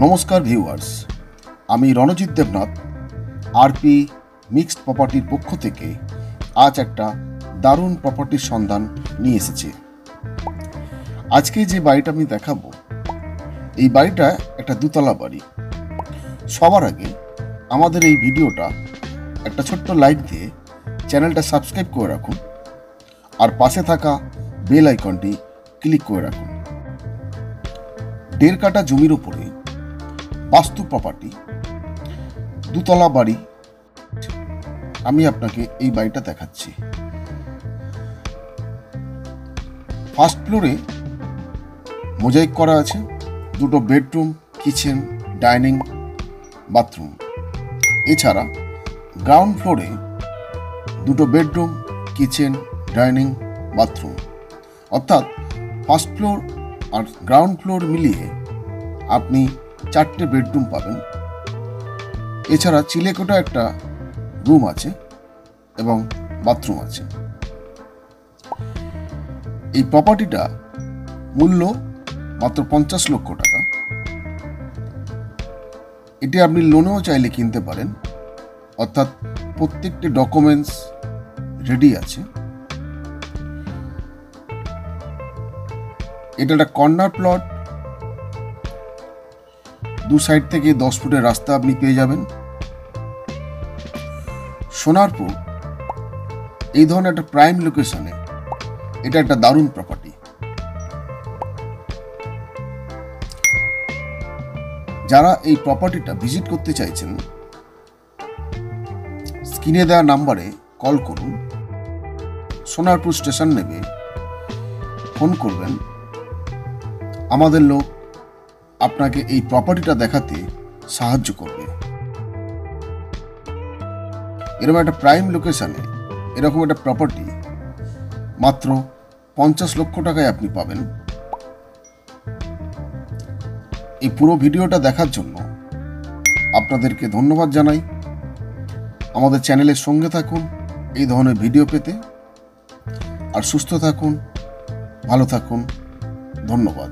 নমস্কার ভিউয়ার্স, আমি Ranjit Debnath RP mixed প্রপার্টির পক্ষ থেকে আজ একটা দারুণ প্রপার্টির সন্ধান নিয়ে এসেছি। আজকে যে বাড়িটা আমি দেখাবো, এই বাড়িটা একটা দুতলা বাড়ি। সবার আগে আমাদের এই ভিডিওটা একটা ছোট্ট লাইক দিয়ে চ্যানেলটা সাবস্ক্রাইব করে রাখুন, আর পাশে থাকা বেল আইকনটি ক্লিক করে রাখুন। 1.5 কাঠা জমির উপরে বাস্তু প্রপার্টি, দুতলা বাড়ি। আমি আপনাকে এই বাড়িটা দেখাচ্ছি। ফার্স্ট ফ্লোরে মোজাইক করা আছে, 2টো বেডরুম, কিচেন, ডাইনিং, বাথরুম। এছাড়া গ্রাউন্ড ফ্লোরে 2টো বেডরুম, কিচেন, ডাইনিং, বাথরুম। অর্থাৎ ফার্স্ট ফ্লোর আর গ্রাউন্ড ফ্লোর মিলিয়ে আপনি 4টে বেডরুম পাবেন। এছাড়া চিলেকোঠা একটা রুম আছে এবং বাথরুম আছে। এই প্রপার্টিটা মূল্য মাত্র 50 লক্ষ টাকা। এটি আপনি লোনেও চাইলে কিনতে পারেন, অর্থাৎ প্রত্যেকটি ডকুমেন্টস রেডি আছে। এটা একটা কর্নার প্লট, 2 সাইড থেকে 10 ফুটের রাস্তা আপনি পেয়ে যাবেন। সোনারপুর এই ধরনের একটা প্রাইম লোকেশনে এটা একটা দারুণ প্রপার্টি। যারা এই প্রপার্টিটা ভিজিট করতে চাইছেন, স্ক্রিনে দেওয়া নাম্বারে কল করুন। সোনারপুর স্টেশন নেমে ফোন করবেন, আমাদের লোক আপনাকে এই প্রপার্টিটা দেখাতে সাহায্য করবে। এরকম একটা প্রাইম লোকেশনে এরকম একটা প্রপার্টি মাত্র 50 লক্ষ টাকায় আপনি পাবেন। এই পুরো ভিডিওটা দেখার জন্য আপনাদেরকে ধন্যবাদ জানাই। আমাদের চ্যানেলের সঙ্গে থাকুন এই ধরনের ভিডিও পেতে, আর সুস্থ থাকুন, ভালো থাকুন। ধন্যবাদ।